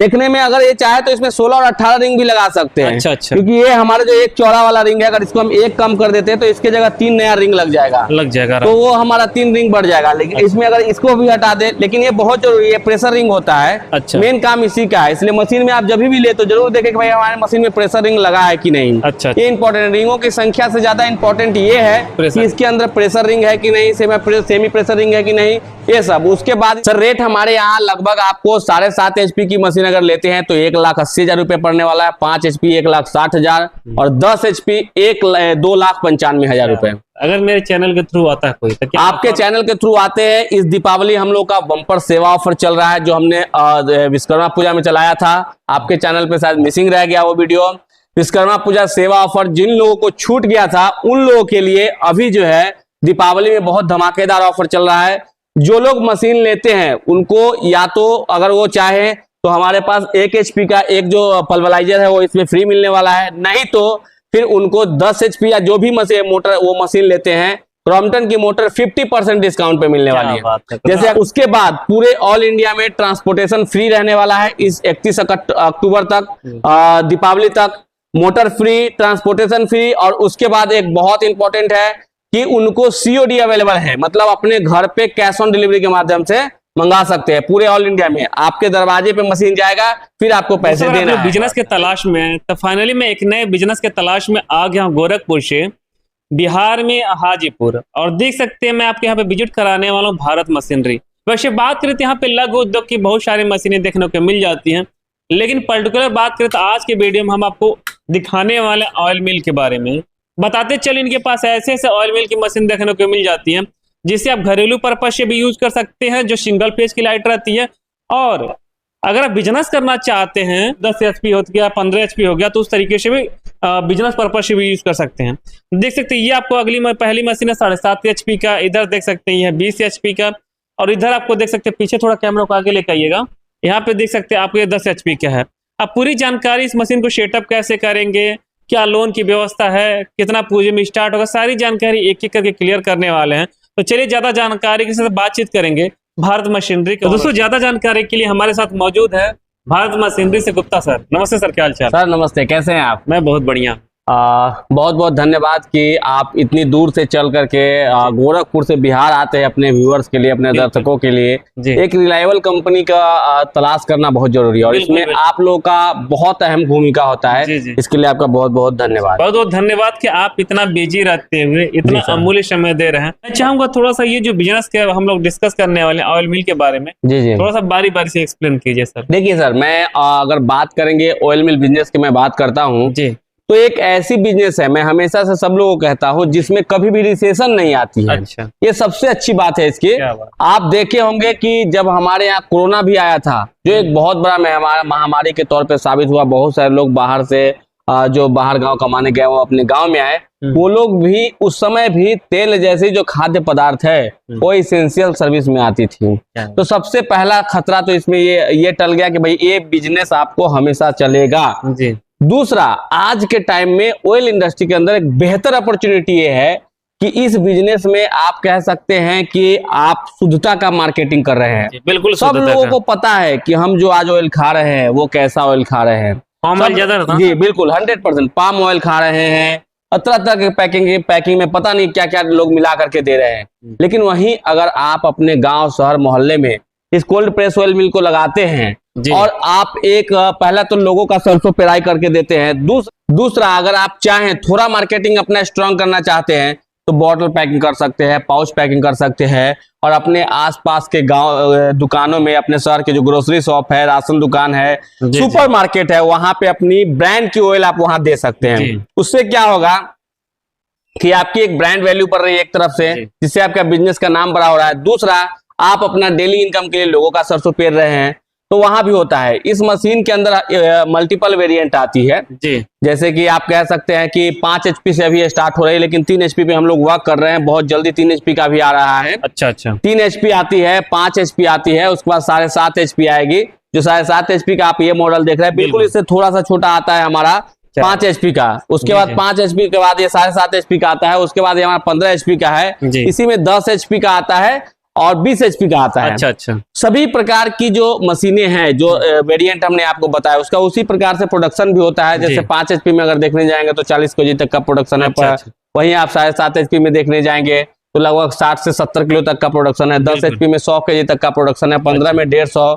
देखने में अगर ये चाहे तो इसमें 16 और 18 रिंग भी लगा सकते हैं। अच्छा अच्छा, क्योंकि ये हमारे जो एक चौड़ा वाला रिंग है, अगर इसको हम एक कम कर देते हैं तो इसके जगह 3 नया रिंग लग जाएगा, तो वो हमारा 3 रिंग बढ़ जाएगा। लेकिन इसमें अगर इसको भी हटा दे, लेकिन ये बहुत जरूरी है, प्रेशर रिंग होता है। अच्छा, मेन काम इसी का है, इसलिए मशीन में आप जब भी ले तो जरूर देखें कि भाई हमारे मशीन में प्रेशर रिंग लगा है कि नहीं। अच्छा, ये इंपॉर्टेंट, रिंगों की संख्या से ज्यादा इंपॉर्टेंट ये है कि इसके अंदर प्रेशर रिंग है कि नहीं, सेमी प्रेशर रिंग है कि नहीं, ये सब। उसके बाद सर रेट हमारे यहाँ लगभग आपको 7.5 HP की मशीन अगर लेते हैं तो 1,80,000 रुपए पड़ने वाला है, 5 HP 1,60,000 और 10 HP 2,95,000 रुपए। अगर मेरे चैनल के थ्रू आता है कोई तो क्या आपके चैनल के थ्रू आते हैं, इस दीपावली हम लोग का बम्पर सेवा ऑफर चल रहा है जो हमने विश्वकर्मा पूजा में चलाया था। आपके चैनल पे शायद मिसिंग रह गया वो वीडियो। विश्वकर्मा पूजा सेवा ऑफर जिन लोगों को छूट गया था उन लोगों के लिए अभी जो है दीपावली में बहुत धमाकेदार ऑफर चल रहा है। जो लोग मशीन लेते हैं उनको या तो अगर वो चाहे तो हमारे पास 1 HP का एक जो पल्वराइजर है वो इसमें फ्री मिलने वाला है, नहीं तो फिर उनको 10 HP या जो भी मशीन लेते हैं क्रॉम्पटन की मोटर 50% डिस्काउंट पे मिलने वाली है। जैसे उसके बाद पूरे ऑल इंडिया में ट्रांसपोर्टेशन फ्री रहने वाला है इस 31 अक्टूबर तक, दीपावली तक मोटर फ्री, ट्रांसपोर्टेशन फ्री। और उसके बाद एक बहुत इंपॉर्टेंट है कि उनको COD अवेलेबल है, मतलब अपने घर पे कैश ऑन डिलीवरी के माध्यम से मंगा सकते हैं। पूरे ऑल इंडिया में आपके दरवाजे पे मशीन जाएगा, फिर आपको पैसे देना है। बिजनेस के तलाश में तो फाइनली मैं एक नए बिजनेस के तलाश में आ गया हूँ गोरखपुर से, बिहार में हाजीपुर। और देख सकते हैं मैं आपके यहाँ पे विजिट कराने वाला हूँ भारत मशीनरी। वैसे बात करें तो यहाँ पे लघु उद्योग की बहुत सारी मशीनें देखने को मिल जाती हैं, लेकिन पर्टिकुलर बात करें तो आज के वीडियो में हम आपको दिखाने वाले ऑयल मिल के बारे में बताते चल। इनके पास ऐसे ऐसे ऑयल मिल की मशीन देखने को मिल जाती है जिसे आप घरेलू पर्पज से भी यूज कर सकते हैं, जो सिंगल फेज की लाइट रहती है। और अगर आप बिजनेस करना चाहते हैं, 10 HP हो गया, 15 HP हो गया, तो उस तरीके से भी बिजनेस पर्पज से भी यूज कर सकते हैं। देख सकते हैं ये आपको पहली मशीन है 7.5 HP का, इधर देख सकते हैं ये 20 HP का, और इधर आपको देख सकते हैं पीछे थोड़ा कैमरा को आगे लेकर आइएगा, यहाँ पे देख सकते हैं आपको ये 10 HP का है। अब पूरी जानकारी इस मशीन को सेटअप कैसे करेंगे, क्या लोन की व्यवस्था है, कितना पूंजी में स्टार्ट होगा, सारी जानकारी एक एक करके क्लियर करने वाले हैं। तो चलिए ज्यादा जानकारी के साथ बातचीत करेंगे भारत मशीनरी का। दोस्तों ज्यादा जानकारी के लिए हमारे साथ मौजूद है भारत मशीनरी से गुप्ता सर। नमस्ते सर, क्या हाल चाल? सर नमस्ते, कैसे हैं आप? मैं बहुत बढ़िया। बहुत बहुत धन्यवाद कि आप इतनी दूर से चल करके गोरखपुर से बिहार आते हैं अपने व्यूअर्स के लिए, अपने दर्शकों के लिए। एक रिलायबल कंपनी का तलाश करना बहुत जरूरी है और इसमें आप लोगों का बहुत अहम भूमिका होता है। इसके लिए आपका बहुत बहुत धन्यवाद। बहुत बहुत धन्यवाद कि आप इतना बिजी रहते हुए इतना अमूल्य समय दे रहे हैं। मैं चाहूंगा थोड़ा सा ये जो बिजनेस के हम लोग डिस्कस करने वाले ऑयल मिल के बारे में थोड़ा सा बारी बारी से एक्सप्लेन कीजिए सर। देखिए सर, मैं अगर बात करेंगे ऑयल मिल बिजनेस की मैं बात करता हूँ तो एक ऐसी बिजनेस है, मैं हमेशा से सब लोगों को कहता हूं, जिसमें कभी भी रिसेशन नहीं आती है। अच्छा। ये सबसे अच्छी बात है इसकी। आप देखे होंगे कि जब हमारे यहाँ कोरोना भी आया था, जो एक बहुत बड़ा महामारी के तौर पे साबित हुआ, बहुत सारे लोग बाहर से जो बाहर गांव कमाने गए वो अपने गांव में आए, वो लोग भी उस समय भी तेल जैसी जो खाद्य पदार्थ है वो इसेंशियल सर्विस में आती थी। तो सबसे पहला खतरा तो इसमें ये टल गया कि भाई ये बिजनेस आपको हमेशा चलेगा। दूसरा, आज के टाइम में ऑयल इंडस्ट्री के अंदर एक बेहतर अपॉर्चुनिटी ये है कि इस बिजनेस में आप कह सकते हैं कि आप शुद्धता का मार्केटिंग कर रहे हैं। बिल्कुल, सब लोगों को पता है कि हम जो आज ऑयल खा रहे हैं वो कैसा ऑयल खा रहे हैं। जी बिल्कुल, 100% पाम ऑयल खा रहे हैं। तरह तरह के पैकिंग में पता नहीं क्या क्या लोग मिला करके दे रहे हैं। लेकिन वहीं अगर आप अपने गाँव शहर मोहल्ले में इस कोल्ड प्रेस ऑयल मिल को लगाते हैं और आप एक पहला तो लोगों का सरसों पेराई करके देते हैं, दूसरा अगर आप चाहें थोड़ा मार्केटिंग अपना स्ट्रांग करना चाहते हैं तो बॉटल पैकिंग कर सकते हैं, पाउच पैकिंग कर सकते हैं, और अपने आसपास के गांव दुकानों में, अपने शहर के जो ग्रोसरी शॉप है, राशन दुकान है, सुपर मार्केट है, वहां पे अपनी ब्रांड की ऑयल आप वहां दे सकते हैं। उससे क्या होगा कि आपकी एक ब्रांड वैल्यू बढ़ रही है एक तरफ से, जिससे आपका बिजनेस का नाम बड़ा हो रहा है। दूसरा, आप अपना डेली इनकम के लिए लोगों का सरसों पेर रहे हैं तो वहां भी होता है। इस मशीन के अंदर मल्टीपल वेरिएंट आती है जी। जैसे कि आप कह सकते हैं कि 5 HP से अभी स्टार्ट हो रही है, लेकिन 3 HP पे हम लोग वर्क कर रहे हैं। बहुत जल्दी 3 HP का भी आ रहा है। अच्छा। 3 HP आती है, 5 HP आती है, उसके बाद 7.5 HP आएगी। जो 7.5 HP का आप ये मॉडल देख रहे हैं, बिल्कुल इससे थोड़ा सा छोटा आता है हमारा 5 HP का। उसके बाद 5 HP के बाद ये 7.5 HP का आता है। उसके बाद ये हमारा 15 HP का है। इसी में 10 HP का आता है और 20 HP का आता है। अच्छा अच्छा। सभी प्रकार की जो मशीनें हैं, जो वेरिएंट हमने आपको बताया, उसका उसी प्रकार से प्रोडक्शन भी होता है। जैसे 5 HP में अगर देखने जाएंगे तो 40 kg तक का प्रोडक्शन है। अच्छा। वहीं आप 7.5 HP में देखने जाएंगे तो लगभग 60 से 70 किलो तक का प्रोडक्शन है। 10 HP में 100 kg तक का प्रोडक्शन है। 15 में 150,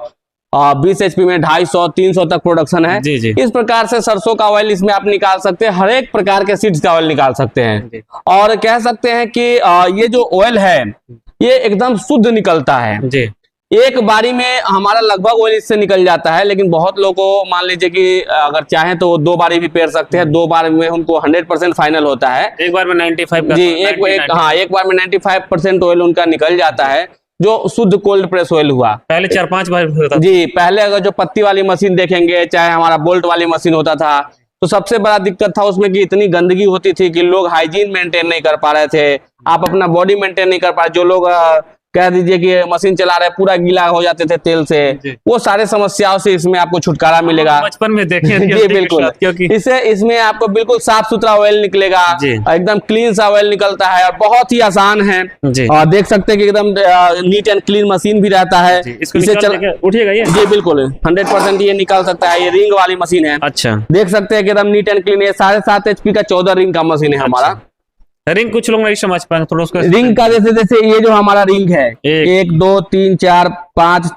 20 HP में 250, 300 तक प्रोडक्शन है। जी जी। इस प्रकार से सरसों का ऑयल इसमें आप निकाल सकते हैं, हर एक प्रकार के सीड्स का ऑयल निकाल सकते हैं। और कह सकते हैं कि ये जो ऑयल है ये एकदम शुद्ध निकलता है जी। एक बारी में हमारा लगभग ऑयल इससे निकल जाता है। लेकिन बहुत लोगों को मान लीजिए कि अगर चाहें तो वो 2 बारी भी पेर सकते हैं। 2 बार में उनको 100% फाइनल होता है। एक बार में 95 का जी, एक बार में 95% ऑयल उनका निकल जाता है, जो शुद्ध कोल्ड प्रेस ऑयल हुआ। पहले 4-5 बार होता था। जी, पहले अगर जो पत्ती वाली मशीन देखेंगे, चाहे हमारा बोल्ट वाली मशीन होता था, तो सबसे बड़ा दिक्कत था उसमें कि इतनी गंदगी होती थी कि लोग हाइजीन मेंटेन नहीं कर पा रहे थे। आप अपना बॉडी मेंटेन नहीं कर पा रहे। जो लोग कह दीजिए कि मशीन चला रहे पूरा गीला हो जाते थे तेल से, वो सारे समस्याओं से इसमें आपको छुटकारा मिलेगा। बचपन में देखे जी बिल्कुल, क्योंकि इसमें आपको बिल्कुल साफ सुथरा ऑयल निकलेगा, एकदम क्लीन सा ऑयल निकलता है और बहुत ही आसान है। और देख सकते हैं कि एकदम नीट एंड क्लीन मशीन भी रहता है। इसे उठिएगा ये? जी बिल्कुल, 100% ये निकाल सकता है। ये रिंग वाली मशीन है। अच्छा, देख सकते हैं कि एकदम नीट एंड क्लीन है। 7.5 HP का 14 रिंग का मशीन है हमारा। रिंग कुछ लोग नहीं समझ पाएंगे, थोड़ा उसको रिंग का जैसे ये जो हमारा रिंग है 1 2 3 4 5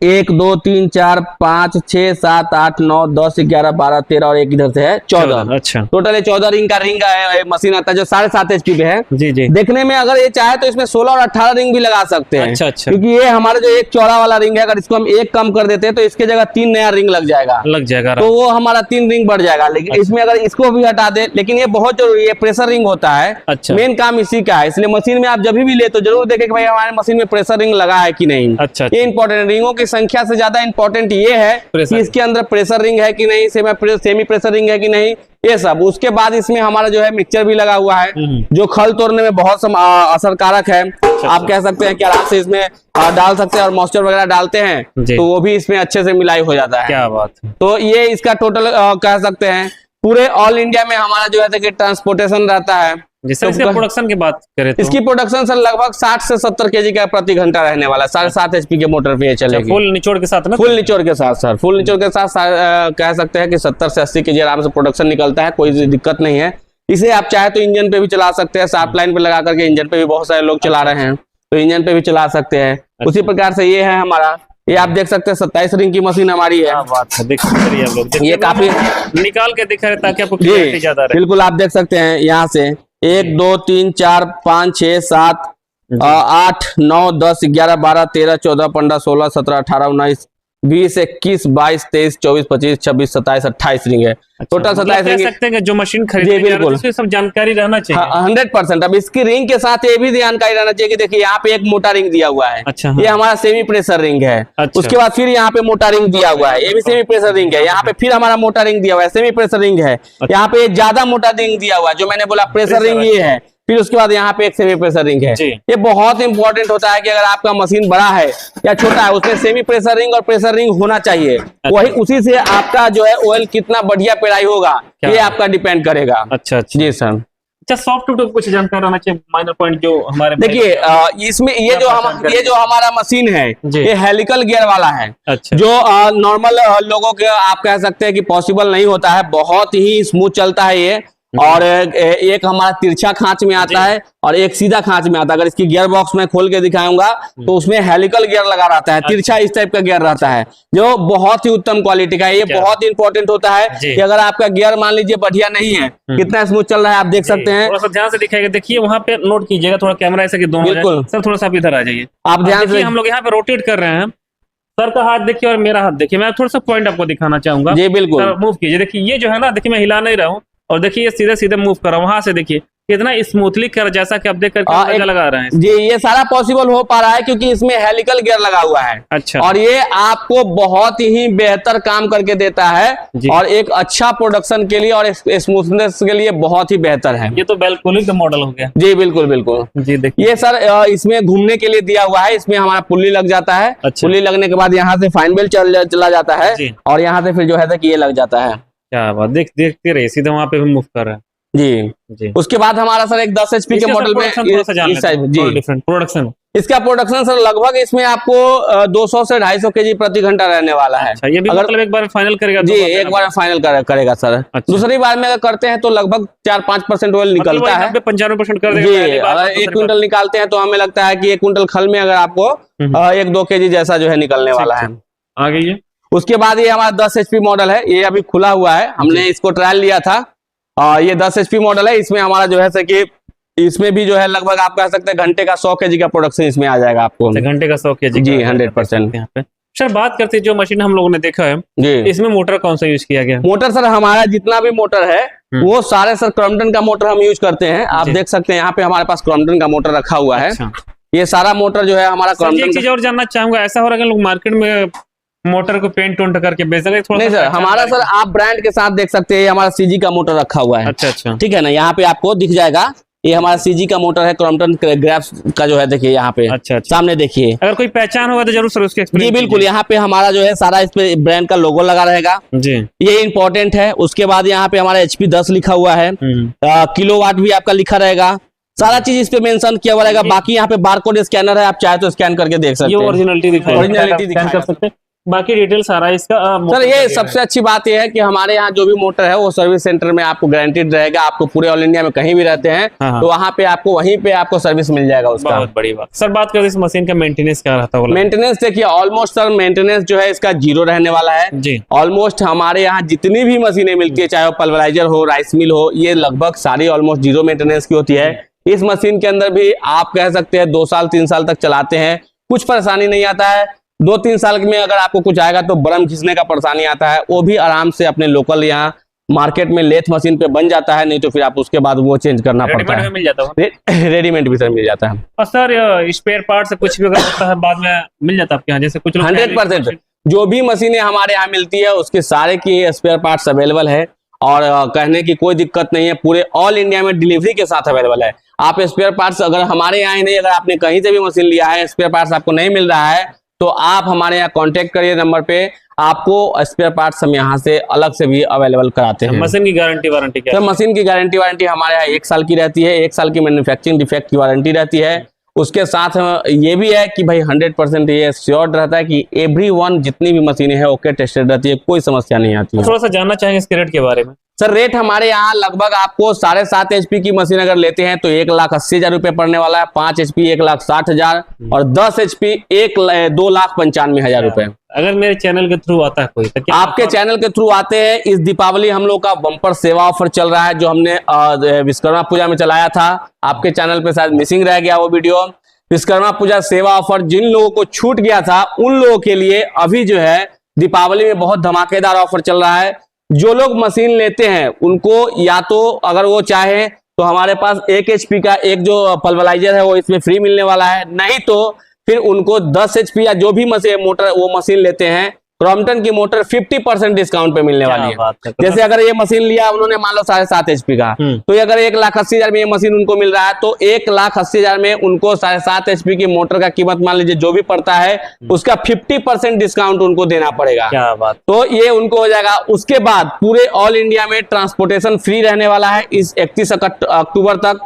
1 2 3 4 5 6 7 8 9 10 11 12 13 और एक इधर से है 14। अच्छा, टोटल ये 14 रिंग का रिंग है मशीन आता है, जो 7.5 HP पे है। जी जी। देखने में अगर ये चाहे तो इसमें 16 और 18 रिंग भी लगा सकते हैं। अच्छा अच्छा। क्योंकि ये हमारा जो एक चौड़ा वाला रिंग है, अगर इसको हम एक कम कर देते हैं तो इसके जगह 3 नया रिंग लग जाएगा, तो वो हमारा 3 रिंग बढ़ जाएगा। लेकिन इसमें अगर इसको भी हटा दे, लेकिन ये बहुत जरूरी है, प्रेशर रिंग होता है। अच्छा। मेन काम इसी का है, इसलिए मशीन में आप जब भी ले तो जरूर देखें कि भाई हमारे मशीन में प्रेशर रिंग लगा है कि नहीं। अच्छा। ये इंपॉर्टेंट, रिंगों की संख्या से ज्यादा इंपॉर्टेंट ये है कि इसके अंदर प्रेशर रिंग है कि नहीं, सेमी प्रेशर रिंग है कि नहीं, ये सब। उसके बाद इसमें हमारा जो है मिक्सचर भी लगा हुआ है, जो खल तोड़ने में बहुत असरकारक है। आप कह सकते हैं कि आराम से इसमें डाल सकते हैं और मॉइस्चर वगैरह डालते हैं तो वो भी इसमें अच्छे से मिलाई हो जाता है। क्या बात है। तो ये इसका टोटल कह सकते हैं पूरे ऑल इंडिया में हमारा जो है कि ट्रांसपोर्टेशन रहता है। तो इसके प्रोडक्शन की बात करें तो इसकी प्रोडक्शन सर लगभग 60 से 70 kg का प्रति घंटा रहने वाला है। 7.5 HP के मोटर पे ये चलेगी। फुल निचोड़ के साथ ना? फुल निचोड़ के साथ सर, फुल निचोड़ के साथ कह सकते हैं कि 70 से 80 kg आराम से प्रोडक्शन निकलता है, कोई दिक्कत नहीं है। इसे आप चाहे तो इंजन पे भी चला सकते हैं, शार्प लाइन पे लगा करके इंजन पे भी बहुत सारे लोग चला रहे हैं, तो इंजन पे भी चला सकते हैं। उसी प्रकार से ये है हमारा, ये आप देख सकते हैं 27 रिंग की मशीन हमारी है। बात है, देख सकते हैं आप लोग, ये काफी निकाल के दिखा रहे ताकि आपको क्लियरिटी ज्यादा रहे। बिल्कुल, आप देख सकते हैं यहाँ से 1 2 3 4 5 6 7 8 9 10 11 12 13 14 15 16 17 18 19 20 21 22 23 24 25 26 27 28 रिंग है। Total 27 ring. सकते हैं कि जो मशीन खरीदने जा रहे हैं उसमें सब जानकारी रहना चाहिए। 100%। अब इसकी रिंग के साथ ये भी जानकारी रहना चाहिए कि देखिए यहाँ पे एक मोटा रिंग दिया हुआ है। अच्छा, ये हमारा सेमी प्रेशर रिंग है। अच्छा। उसके बाद फिर यहाँ पे मोटा रिंग दिया हुआ है, ये भी सेमी प्रेशर रिंग है। यहाँ पे फिर हमारा मोटा रिंग दिया हुआ है, सेमी प्रेशर रिंग है। यहाँ पे ज्यादा मोटा रिंग दिया हुआ है, जो मैंने बोला प्रेशर रिंग ये है। फिर उसके बाद यहाँ पे एक सेमी प्रेशर रिंग है। ये बहुत इंपॉर्टेंट होता है कि अगर आपका मशीन बड़ा है या छोटा है, उसमें सेमी प्रेशर रिंग और प्रेशर रिंग होना चाहिए। वही उसी से आपका जो है ऑयल कितना बढ़िया पेराई होगा ये आपका डिपेंड करेगा। अच्छा जी सर। अच्छा, सॉफ्ट टू कुछ जानकारी रहना चाहिए, माइनर पॉइंट जो हमारे। देखिए इसमें ये जो हमारा मशीन है ये हेलिकल गियर वाला है। अच्छा। जो नॉर्मल लोगों के आप कह सकते हैं कि पॉसिबल नहीं होता है, बहुत ही स्मूथ चलता है ये। और एक हमारा तिरछा खांच में आता है और एक सीधा खांच में आता है। अगर इसकी गियर बॉक्स में खोल के दिखाऊंगा तो उसमें हेलिकल गियर लगा रहता है, तिरछा इस टाइप का गियर रहता है, जो बहुत ही उत्तम क्वालिटी का है। ये बहुत इंपॉर्टेंट होता है कि अगर आपका गियर मान लीजिए बढ़िया नहीं है, कितना स्मूथ चल रहा है आप देख सकते हैं। थोड़ा सा ध्यान से दिखाएगा, देखिए वहाँ पे नोट कीजिएगा, थोड़ा कैमरा ऐसे कि दोनों। बिल्कुल सर, थोड़ा सा आप इधर आ जाइए, आप ध्यान से। हम लोग यहाँ पे रोटेट कर रहे हैं, सर का हाथ देखिए और मेरा हाथ देखिए। मैं थोड़ा सा पॉइंट आपको दिखाना चाहूंगा। जी बिल्कुल, मूव कीजिए। देखिए ये जो है ना, देखिए मैं हिला नहीं रहा हूँ, और देखिए ये सीधे सीधे मूव कर रहा हूँ। वहां से देखिए कितना स्मूथली कर, जैसा कि आप देख करके लगा रहे हैं। जी, ये सारा पॉसिबल हो पा रहा है क्योंकि इसमें हेलिकल गियर लगा हुआ है। अच्छा। और ये आपको बहुत ही बेहतर काम करके देता है और एक अच्छा प्रोडक्शन के लिए और स्मूथनेस के लिए बहुत ही बेहतर है। ये तो बिल्कुल का मॉडल हो गया। जी बिल्कुल बिल्कुल। जी देखिए ये सर इसमें घूमने के लिए दिया हुआ है। इसमें हमारा पुल्ली लग जाता है। अच्छा। पुल्ली लगने के बाद यहाँ से फाइन बेल चला जाता है और यहाँ से फिर जो है कि ये लग जाता है। क्या बात, देखते रहिए, सीधे वहां पे भी मूव कर रहा है। जी। उसके बाद हमारा सर एक 10 HP के मॉडल में डिफरेंट प्रोडक्शन इसका प्रोडक्शन सर लगभग इसमें आपको 200 से 250 केजी प्रति घंटा रहने वाला है। अच्छा, ये भी अगर मतलब एक बार फाइनल करेगा? जी, एक बार फाइनल करेगा सर। अच्छा। दूसरी बार में अगर करते हैं तो लगभग 4-5% ऑयल निकलता है। 95% कर जी, अगर 1 क्विंटल निकालते हैं तो हमें लगता है कि 1 क्विंटल खल में अगर आपको 1-2 केजी जैसा जो है निकलने वाला है। आ गई है। उसके बाद ये हमारा 10 HP मॉडल है, ये अभी खुला हुआ है, हमने इसको ट्रायल लिया था। ये 10 HP मॉडल है, इसमें हमारा जो है कि इसमें भी जो है लगभग आप कह सकते हैं घंटे का 100 केजी का प्रोडक्शन इसमें आ जाएगा आपको। घंटे का 100 केजी? जी, 100%। यहाँ पे सर बात करते हैं जो मशीन हम लोगों ने देखा है जी, इसमें मोटर कौन सा यूज किया गया? मोटर सर हमारा जितना भी मोटर है वो सारे सर क्रॉम्पटन का मोटर हम यूज करते हैं। आप देख सकते हैं यहाँ पे हमारे पास क्रॉम्पटन का मोटर रखा हुआ है। अच्छा। ये सारा मोटर जो है हमारा क्रॉम्पटन। एक चीज और जानना चाहूंगा, ऐसा हो रहा है कि लोग मार्केट में मोटर को पेंट उंट करके बेच रहे हैं? नहीं सर, हमारा सर आप ब्रांड के साथ देख सकते हैं, हमारा CG का मोटर रखा हुआ है। अच्छा, ठीक है ना, यहाँ पे आपको दिख जाएगा, ये हमारा CG का मोटर है, क्रॉम्पटन ग्राफ्स का जो है, देखिए यहाँ पे। अच्छा। सामने देखिए, अगर कोई पहचान होगा तो जरूर सर उसके जी बिल्कुल, यहाँ पे हमारा जो है सारा इस पे ब्रांड का लोगो लगा रहेगा जी, ये इंपॉर्टेंट है। उसके बाद यहाँ पे हमारा HP 10 लिखा हुआ है, किलोवाट भी आपका लिखा रहेगा, सारा चीज इस पे मेंशन किया हुआ रहेगा। बाकी यहाँ पे बारकोड स्कैनर है, आप चाहे तो स्कैन करके देख सकते हैं, ओरिजिनलिटी दिखा सकते हैं। बाकी डिटेल सारा इसका सर, ये सबसे अच्छी बात ये है कि हमारे यहाँ जो भी मोटर है वो सर्विस सेंटर में आपको गारंटीड रहेगा। आपको पूरे ऑल इंडिया में कहीं भी रहते हैं तो वहाँ पे आपको वहीं पे आपको सर्विस मिल जाएगा उसका। बहुत बड़ी बात। सर बात करें इस मशीन का मेंटेनेंस क्या रहता है? मेंटेनेंस देखिए, ऑलमोस्ट सर मेंटेनेंस जो है इसका 0 रहने वाला है जी। ऑलमोस्ट हमारे यहाँ जितनी भी मशीनें मिलती है, चाहे वो पल्वराइजर हो, राइस मिल हो, ये लगभग सारी ऑलमोस्ट 0 मेंटेनेंस की होती है। इस मशीन के अंदर भी आप कह सकते हैं 2 साल 3 साल तक चलाते हैं, कुछ परेशानी नहीं आता है। 2-3 साल में अगर आपको कुछ आएगा तो बरम घिसने का परेशानी आता है, वो भी आराम से अपने लोकल यहाँ मार्केट में लेथ मशीन पे बन जाता है, नहीं तो फिर आप उसके बाद वो चेंज करना पड़ता है। मिल जाता है रेडीमेड भी सर मिल जाता है। और सर स्पेयर पार्ट से कुछ भी अगर होता है बाद में मिल जाता है आपके यहाँ? जैसे कुछ 100% जो भी मशीनें हमारे यहाँ मिलती है उसके सारे की स्पेयर पार्ट्स अवेलेबल है, और कहने की कोई दिक्कत नहीं है, पूरे ऑल इंडिया में डिलीवरी के साथ अवेलेबल है। आप स्पेयर पार्ट्स अगर हमारे यहाँ ही नहीं, अगर आपने कहीं से भी मशीन लिया है, स्पेयर पार्ट्स आपको नहीं मिल रहा है, तो आप हमारे यहाँ कांटेक्ट करिए नंबर पे, आपको स्पेयर पार्ट्स हम यहाँ से अलग से भी अवेलेबल कराते हैं। मशीन की गारंटी वारंटी क्या है? तो मशीन की गारंटी वारंटी हमारे यहाँ 1 साल की रहती है, 1 साल की मैन्युफैक्चरिंग डिफेक्ट की वारंटी रहती है। उसके साथ ये भी है कि भाई 100% ये श्योर रहता है कि एवरीवन जितनी भी मशीनें हैं ओके टेस्टेड रहती है, कोई समस्या नहीं आती है। थोड़ा सा जानना चाहेंगे इसके रेट के बारे में? सर रेट हमारे यहाँ लगभग आपको 7.5 HP की मशीन अगर लेते हैं तो 1,80,000 रुपए पड़ने वाला है, 5 HP 1,60,000 और 10 HP 2,95,000 रुपए। अगर मेरे चैनल के थ्रू आता है कोई तो क्या आपके चैनल के थ्रू आते हैं? इस दीपावली हम लोग का बम्पर सेवा ऑफर चल रहा है, जो हमने विश्वकर्मा पूजा में चलाया था। आपके चैनल पे शायद मिसिंग रह गया वो वीडियो। विश्वकर्मा पूजा सेवा ऑफर जिन लोगों को छूट गया था उन लोगों के लिए अभी जो है दीपावली में बहुत धमाकेदार ऑफर चल रहा है। जो लोग मशीन लेते हैं उनको या तो अगर वो चाहे तो हमारे पास 1 HP का एक जो पल्वराइजर है वो इसमें फ्री मिलने वाला है, नहीं तो फिर उनको 10 HP या जो भी मोटर वो मशीन लेते हैं क्रॉम्पटन की मोटर 50% डिस्काउंट पे मिलने वाली है। जैसे अगर ये मशीन लिया उन्होंने मान लो 7.5 HP का, तो ये अगर 1,80,000 में ये मशीन उनको मिल रहा है तो 1,80,000 में उनको 7.5 HP की मोटर का कीमत मान लीजिए जो भी पड़ता है उसका 50% डिस्काउंट उनको देना पड़ेगा। क्या बात। तो ये उनको हो जाएगा। उसके बाद पूरे ऑल इंडिया में ट्रांसपोर्टेशन फ्री रहने वाला है इस 31 अक्टूबर तक,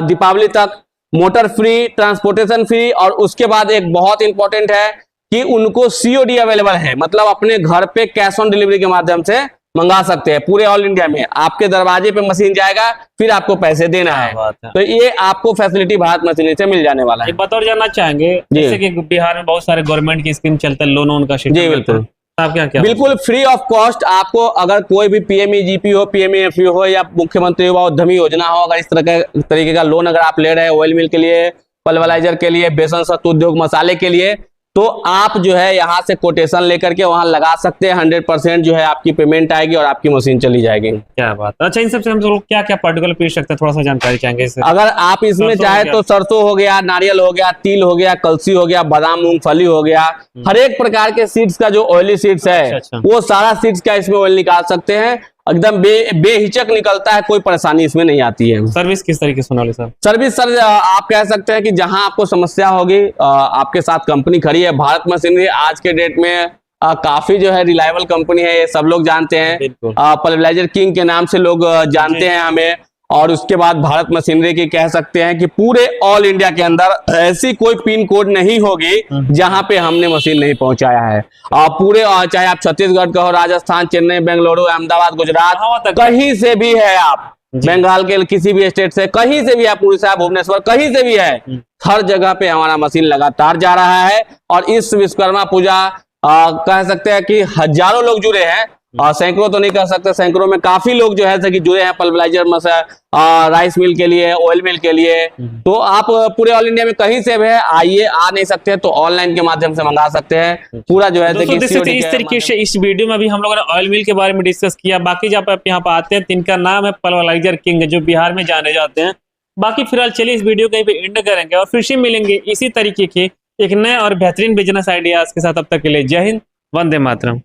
दीपावली तक मोटर फ्री, ट्रांसपोर्टेशन फ्री। और उसके बाद एक बहुत इंपॉर्टेंट है कि उनको COD अवेलेबल है, मतलब अपने घर पे कैश ऑन डिलीवरी के माध्यम से मंगा सकते हैं। पूरे ऑल इंडिया में आपके दरवाजे पे मशीन जाएगा, फिर आपको पैसे देना है। तो ये आपको फैसिलिटी भारत मशीनरी से मिल जाने वाला है। एक बात और जानना चाहेंगे, जैसे कि बिहार में बहुत सारे गवर्नमेंट की स्कीम चलता है, लोन का जी बिल्कुल, आप क्या बिल्कुल फ्री ऑफ कॉस्ट आपको अगर कोई भी PMEGP हो, PMAFU हो या मुख्यमंत्री युवा उद्यमी योजना हो, अगर इस तरीके का लोन अगर आप ले रहे हैं ऑयल मिल के लिए, पल्वराइजर के लिए, बेसन सत्तू उद्योग मसाले के लिए, तो आप जो है यहाँ से कोटेशन लेकर के वहां लगा सकते हैं। 100% जो है आपकी पेमेंट आएगी और आपकी मशीन चली जाएगी। क्या बात। अच्छा, इन सबसे हम लोग क्या क्या पर्टिकुलर पीस सकते हैं, थोड़ा सा जानकारी चाहेंगे इससे? अगर आप इसमें चाहे तो सरसों हो गया, नारियल हो गया, तिल हो गया, कलसी हो गया, बादाम मूंगफली हो गया, हर एक प्रकार के सीड्स का जो ऑयली सीड्स है वो सारा सीड्स का इसमें ऑयल निकाल सकते हैं। एकदम बेहिचक निकलता है, कोई परेशानी इसमें नहीं आती है। सर्विस किस तरीके से होने सर? सर्विस सर आप कह सकते हैं कि जहां आपको समस्या होगी आपके साथ कंपनी खड़ी है। भारत मशीनरी आज के डेट में काफी जो है रिलायबल कंपनी है, ये सब लोग जानते हैं। पल्वराइजर किंग के नाम से लोग जानते हैं हमें। और उसके बाद भारत मशीनरी की कह सकते हैं कि पूरे ऑल इंडिया के अंदर ऐसी कोई पिन कोड नहीं होगी जहां पे हमने मशीन नहीं पहुंचाया है। और पूरे चाहे आप छत्तीसगढ़ का हो, राजस्थान, चेन्नई, बेंगलुरु, अहमदाबाद, गुजरात, कहीं से भी है, आप बंगाल के किसी भी स्टेट से, कहीं से भी, आप उड़ीसा, भुवनेश्वर, कहीं से भी है, हर जगह पे हमारा मशीन लगातार जा रहा है। और इस विश्वकर्मा पूजा कह सकते हैं कि हजारों लोग जुड़े हैं, और सैकड़ों तो नहीं कह सकते, सैकड़ों में काफी लोग जो है कि जुड़े हैं पल्वराइजर राइस मिल के लिए, ऑयल मिल के लिए। तो आप पूरे ऑल इंडिया में कहीं से भी आइए, आ नहीं सकते तो ऑनलाइन के माध्यम से मंगा सकते हैं। पूरा जो है दोस्तों इस तरीके से इस वीडियो में भी हम लोगों ने ऑयल मिल के बारे में डिस्कस किया। बाकी जब आप यहाँ पर आते हैं, इनका नाम है पल्वराइजर किंग, जो बिहार में जाने जाते हैं। बाकी फिलहाल चलिए इस वीडियो को यहीं पे एंड करेंगे और फिर से मिलेंगे इसी तरीके के एक नए और बेहतरीन बिजनेस आइडियाज के साथ। अब तक के लिए जय हिंद, वंदे मातरम।